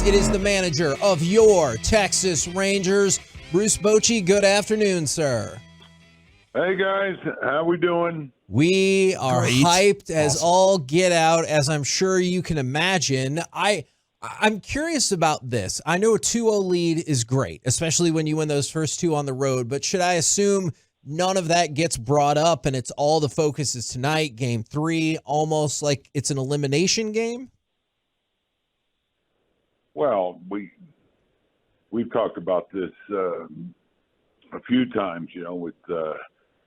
It is the manager of your Texas Rangers, Bruce Bochy. Good afternoon, sir. Hey, guys. How we doing? We are Great. hyped as Awesome. all get out, as I'm sure you can imagine. I'm curious about this. I know a 2-0 lead is great, especially when you win those first two on the road, but should I assume none of that gets brought up and it's all the focus is tonight, game 3, almost like it's an elimination game? Well, we've talked about this a few times, with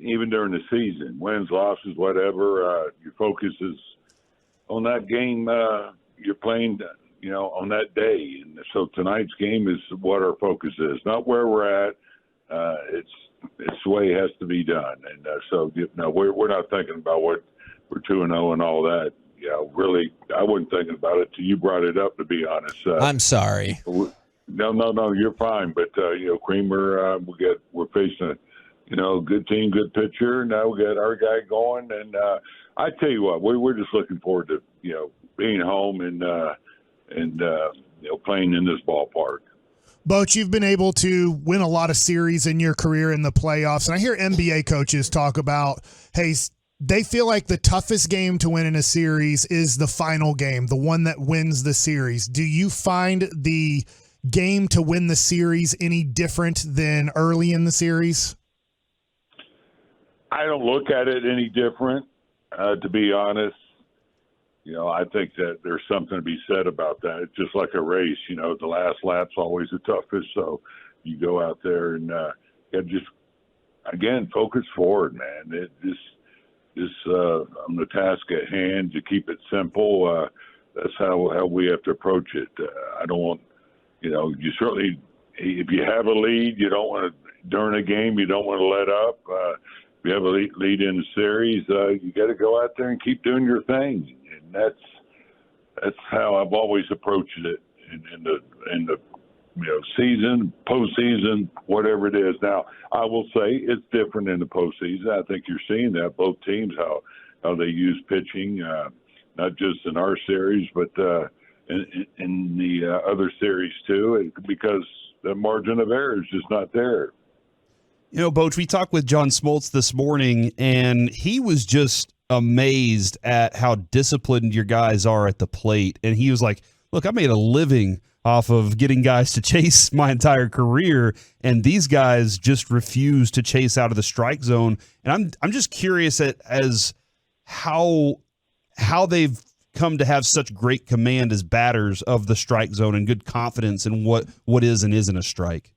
even during the season, wins, losses, whatever. Your focus is on that game you're playing, on that day. And so tonight's game is what our focus is, not where we're at. It's the way it has to be done. And so we're not thinking about what we're 2-0 and all that. Really, I wasn't thinking about it till you brought it up, to be honest. I'm sorry. No, you're fine. But, Creamer, we're facing a good team, good pitcher. Now we got our guy going. And I tell you what, we're just looking forward to, being home and playing in this ballpark. Boch, you've been able to win a lot of series in your career in the playoffs. And I hear NBA coaches talk about, hey, they feel like the toughest game to win in a series is the final game, the one that wins the series. Do you find the game to win the series any different than early in the series? I don't look at it any different, to be honest. I think that there's something to be said about that. It's just like a race, the last lap's always the toughest. So you go out there and just, again, focus forward, man. Just on the task at hand, to keep it simple. That's how we have to approach it. I don't want, you certainly, if you have a lead, you don't want to, during a game, you don't want to let up. If you have a lead in the series, you got to go out there and keep doing your thing. And that's how I've always approached it in the season, postseason, whatever it is. Now, I will say it's different in the postseason. I think you're seeing that both teams how they use pitching, not just in our series, but in the other series too, because the margin of error is just not there. Boch, we talked with John Smoltz this morning, and he was just amazed at how disciplined your guys are at the plate. And he was like, look, I made a living off of getting guys to chase my entire career, and these guys just refuse to chase out of the strike zone. And I'm just curious as how they've come to have such great command as batters of the strike zone and good confidence in what is and isn't a strike.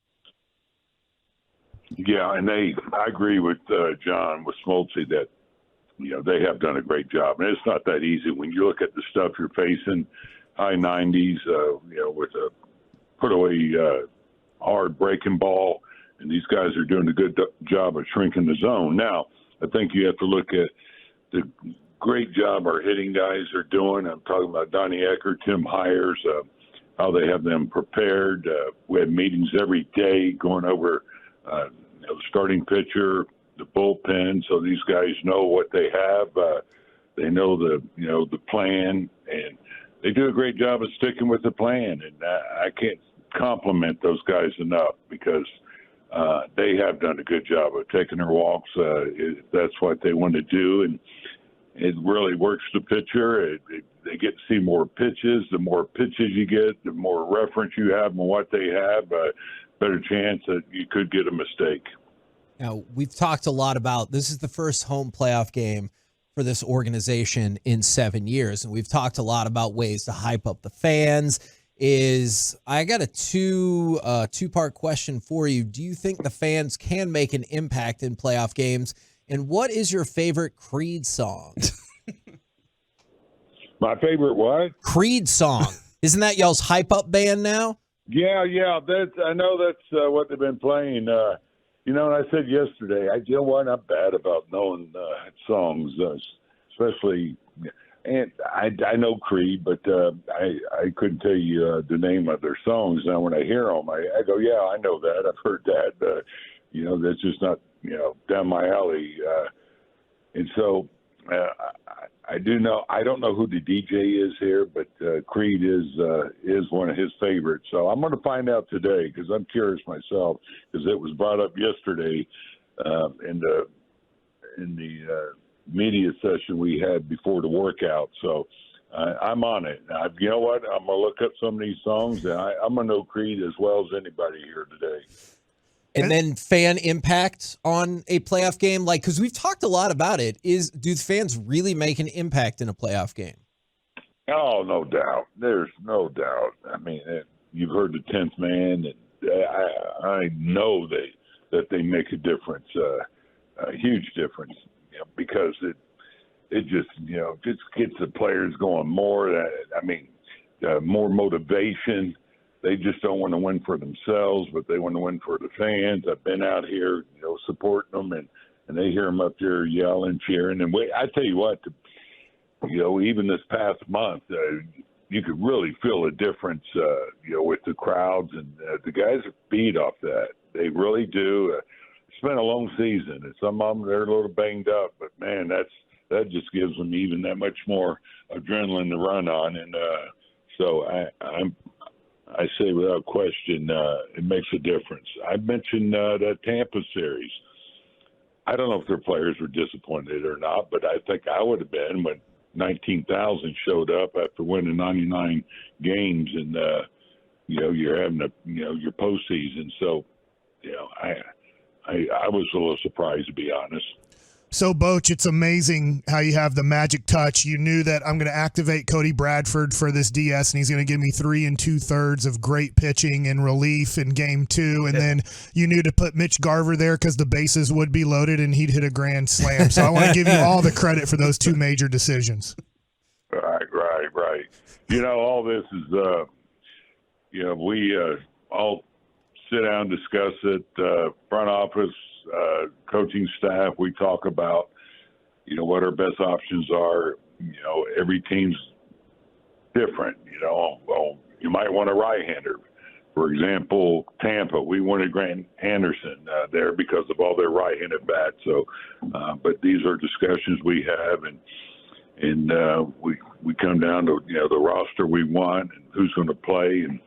Yeah, and I agree with John, with Smoltzy, that they have done a great job. And it's not that easy when you look at the stuff you're facing, high 90s, with a put away hard breaking ball, and these guys are doing a good job of shrinking the zone. Now, I think you have to look at the great job our hitting guys are doing. I'm talking about Donnie Ecker, Tim Hires, how they have them prepared. We have meetings every day going over the starting pitcher, the bullpen, so these guys know what they have. They know the plan, and they do a great job of sticking with the plan. And I can't compliment those guys enough, because they have done a good job of taking their walks. That's what they want to do, and it really works the pitcher. They get to see more pitches. The more pitches you get, the more reference you have on what they have, better chance that you could get a mistake. Now, we've talked a lot about this is the first home playoff game for this organization in 7 years, and we've talked a lot about ways to hype up the fans. I got a two-part question for you. Do you think the fans can make an impact in playoff games? And what is your favorite Creed song? My favorite what? Creed song. Isn't that y'all's hype-up band now? Yeah. I know that's what they've been playing. And I said yesterday, I'm not bad about knowing songs, especially. And I know Creed, but I couldn't tell you the name of their songs. Now, when I hear them, I go, yeah, I know that. I've heard that. That's just not, down my alley. And so I do know. I don't know who the DJ is here, but Creed is one of his favorites. So I'm going to find out today because I'm curious myself because it was brought up yesterday in the media session we had before the workout. So I'm on it. You know what? I'm going to look up some of these songs, and I'm going to know Creed as well as anybody here today. And then fan impact on a playoff game, like, because we've talked a lot about it. Do fans really make an impact in a playoff game? Oh, no doubt. There's no doubt. I mean, you've heard the 10th man, and I know that they make a difference, a huge difference, because it just just gets the players going more. More motivation. They just don't want to win for themselves, but they want to win for the fans. I've been out here, supporting them, and they hear them up there yelling, cheering. And I tell you what, even this past month, you could really feel a difference, with the crowds, and the guys feed off that. They really do. It's been a long season, and some of them, they're a little banged up, but man, that just gives them even that much more adrenaline to run on. And so I say without question, it makes a difference. I mentioned that Tampa series. I don't know if their players were disappointed or not, but I think I would have been when 19,000 showed up after winning 99 games, and you're having your postseason. So, I was a little surprised, to be honest. So, Boch, it's amazing how you have the magic touch. You knew that I'm going to activate Cody Bradford for this DS, and he's going to give me 3 2/3 of great pitching and relief in Game 2. And then you knew to put Mitch Garver there because the bases would be loaded and he'd hit a grand slam. So I want to give you all the credit for those 2 major decisions. Right. All this is, we all sit down, discuss it, front office, coaching staff. We talk about, what our best options are. Every team's different. Well, you might want a right-hander. For example, Tampa, we wanted Grant Anderson there because of all their right-handed bats. So, but these are discussions we have, and we come down to the roster we want and who's going to play, and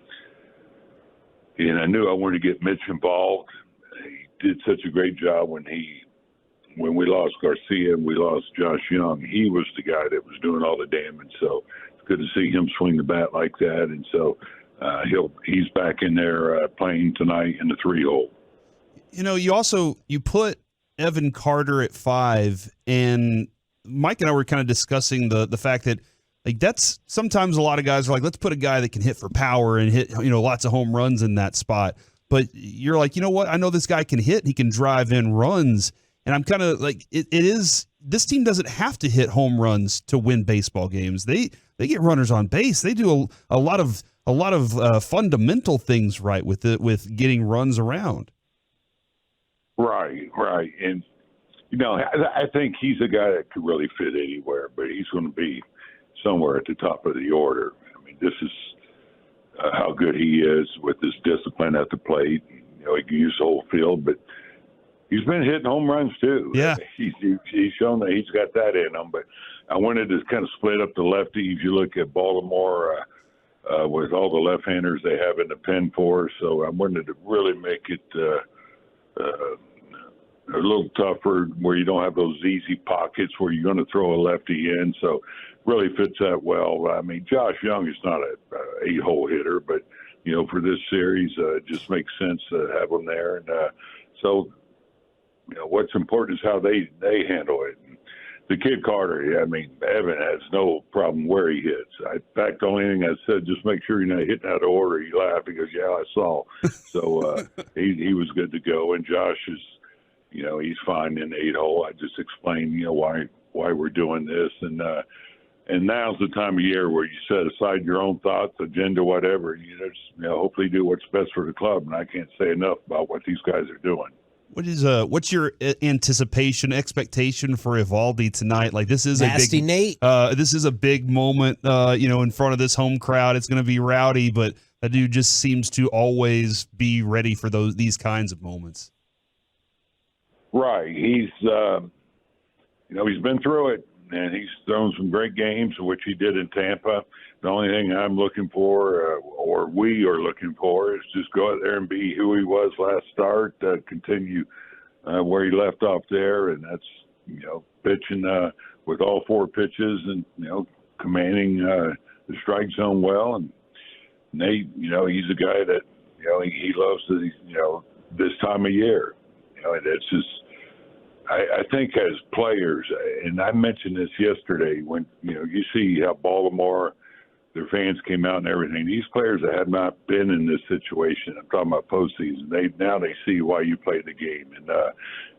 I knew I wanted to get Mitch involved. He did such a great job when we lost Garcia and we lost Josh Young. He was the guy that was doing all the damage. So it's good to see him swing the bat like that. And so he's back in there playing tonight in the 3-hole. You put Evan Carter at 5, and Mike and I were kind of discussing the fact that, like, that's sometimes a lot of guys are like, let's put a guy that can hit for power and hit, lots of home runs in that spot. But you're like, you know what? I know this guy can hit. He can drive in runs. And I'm kind of like, it is, this team doesn't have to hit home runs to win baseball games. They get runners on base. They do a lot of fundamental things right with getting runs around. Right. And, I think he's a guy that could really fit anywhere, but he's going to be somewhere at the top of the order. I mean, this is how good he is with his discipline at the plate. He can use the whole field, but he's been hitting home runs too. Yeah, he's shown that he's got that in him. But I wanted to kind of split up the lefties. You look at Baltimore with all the left-handers they have in the pen for, so I wanted to really make it a little tougher where you don't have those easy pockets where you're going to throw a lefty in. So really fits that well. I mean, Josh Young is not a 8-hole hitter, but, for this series, it just makes sense to have him there. And so, what's important is how they handle it. And the kid Carter, Evan has no problem where he hits. In fact, the only thing I said, just make sure you're not hitting out of order. He laughed. He goes, yeah, I saw. So he was good to go. And Josh is, he's fine in the 8-hole. I just explained, why we're doing this. And now's the time of year where you set aside your own thoughts, agenda, whatever. You just, hopefully do what's best for the club. And I can't say enough about what these guys are doing. What's your expectation for Evaldi tonight? Like, this is Nasty a big Nate. This is a big moment, in front of this home crowd. It's going to be rowdy, but that dude just seems to always be ready for these kinds of moments. Right. He's, he's been through it. and he's thrown some great games, which he did in Tampa. The only thing I'm looking for, or we are looking for, is just go out there and be who he was last start, continue where he left off there, and that's, pitching with all 4 pitches and, commanding the strike zone well. And Nate, he's a guy that, he loves this time of year. And it's just, I think as players, and I mentioned this yesterday, when, you see how Baltimore, their fans came out and everything. These players that have not been in this situation, I'm talking about postseason, they see why you play the game.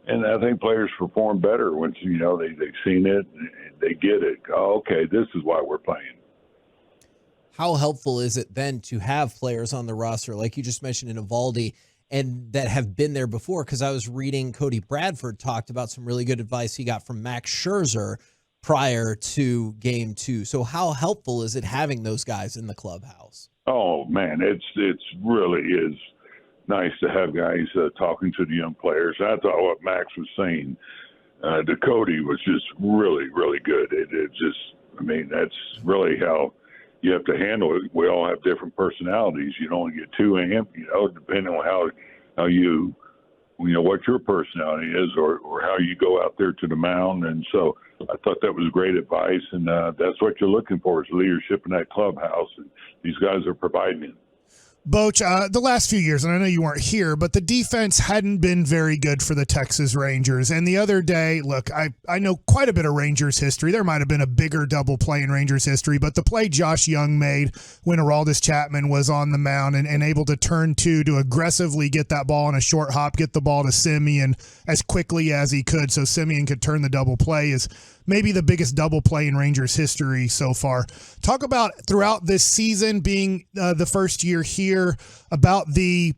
And I think players perform better once, they've seen it, and they get it. Oh, okay, this is why we're playing. How helpful is it then to have players on the roster, like you just mentioned in Eovaldi, and that have been there before? Because I was reading Cody Bradford talked about some really good advice he got from Max Scherzer prior to Game 2. So how helpful is it having those guys in the clubhouse? Oh, man, it's really is nice to have guys talking to the young players. I thought what Max was saying to Cody was just really, really good. It just, that's really how you have to handle it. We all have different personalities. You don't want to get too amped, depending on how you what your personality is, or how you go out there to the mound. And so I thought that was great advice, and that's what you're looking for, is leadership in that clubhouse, and these guys are providing it. Boch, the last few years, and I know you weren't here, but the defense hadn't been very good for the Texas Rangers. And the other day, look, I know quite a bit of Rangers history. There might have been a bigger double play in Rangers history, but the play Josh Young made when Aroldis Chapman was on the mound and able to turn to aggressively get that ball in a short hop, get the ball to Semien as quickly as he could so Semien could turn the double play, is maybe the biggest double play in Rangers history so far. Talk about throughout this season, being the first year here, about the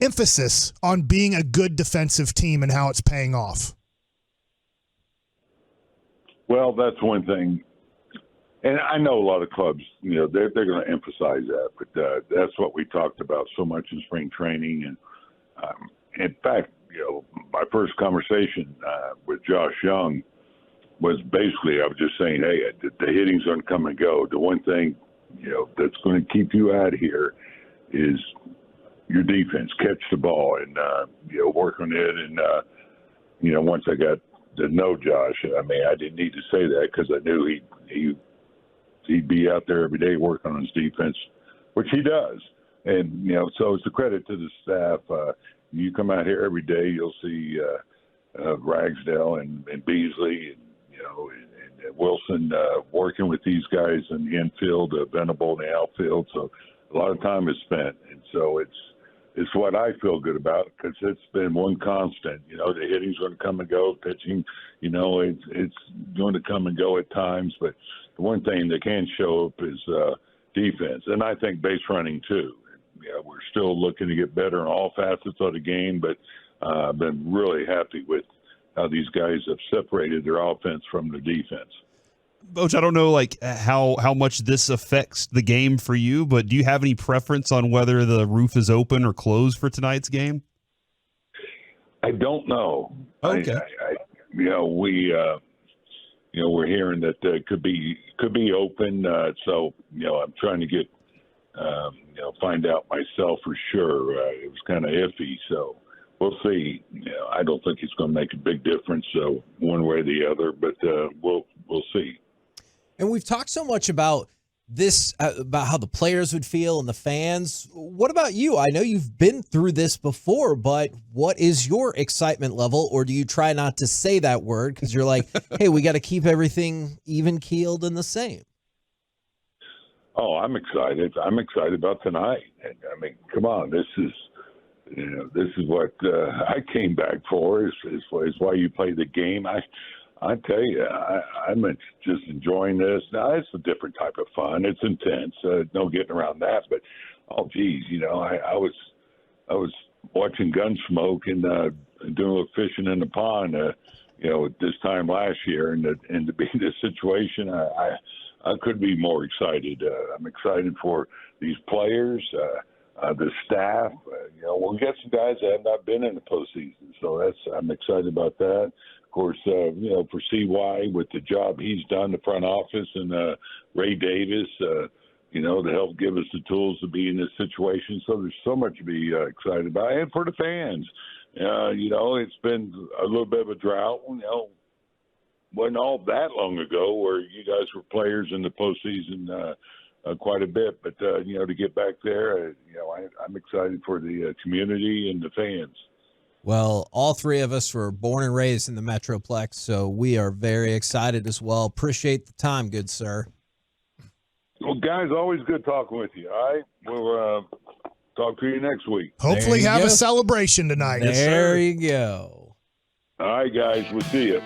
emphasis on being a good defensive team and how it's paying off. Well, that's one thing. And I know a lot of clubs, they're going to emphasize that, but that's what we talked about so much in spring training. And in fact, my first conversation with Josh Young was basically, I was just saying, hey, the hitting's going to come and go. The one thing, that's going to keep you out of here is your defense. Catch the ball and, work on it. And, once I got to know Josh, I didn't need to say that because I knew he'd be out there every day working on his defense, which he does. And, so it's a credit to the staff. You come out here every day, you'll see Ragsdale and Beasley and Wilson working with these guys in the infield, Venable in the outfield. So a lot of time is spent. And so it's what I feel good about, because it's been one constant. The hitting's going to come and go. Pitching, it's going to come and go at times. But the one thing that can show up is defense. And I think base running too. We're still looking to get better in all facets of the game, but I've been really happy with how these guys have separated their offense from the defense. Boch, I don't know how much this affects the game for you, but do you have any preference on whether the roof is open or closed for tonight's game? I don't know. Okay. We're hearing that it could be open. So I'm trying to get find out myself for sure. It was kind of iffy, so we'll see. I don't think it's going to make a big difference one way or the other, but we'll see. And we've talked so much about this, about how the players would feel and the fans. What about you? I know you've been through this before, but what is your excitement level? Or do you try not to say that word because you're like, hey, we got to keep everything even-keeled and the same? Oh, I'm excited. I'm excited about tonight. Come on, this is what I came back for. Is why you play the game. I tell you, I'm just enjoying this. Now, it's a different type of fun. It's intense. No getting around that. But, oh, geez, I was watching Gunsmoke and doing a little fishing in the pond, this time last year. And to be in this situation, I couldn't be more excited. I'm excited for these players, the staff. We'll get some guys that have not been in the postseason. So I'm excited about that. course, for CY with the job he's done, the front office, and Ray Davis, to help give us the tools to be in this situation. So there's so much to be excited about. And for the fans, it's been a little bit of a drought. Wasn't all that long ago where you guys were players in the postseason quite a bit. But, to get back there, I'm excited for the community and the fans. Well, all three of us were born and raised in the Metroplex, so we are very excited as well. Appreciate the time, good sir. Well, guys, always good talking with you. All right, we'll talk to you next week. Hopefully have a celebration tonight. There you go. All right, guys, we'll see you.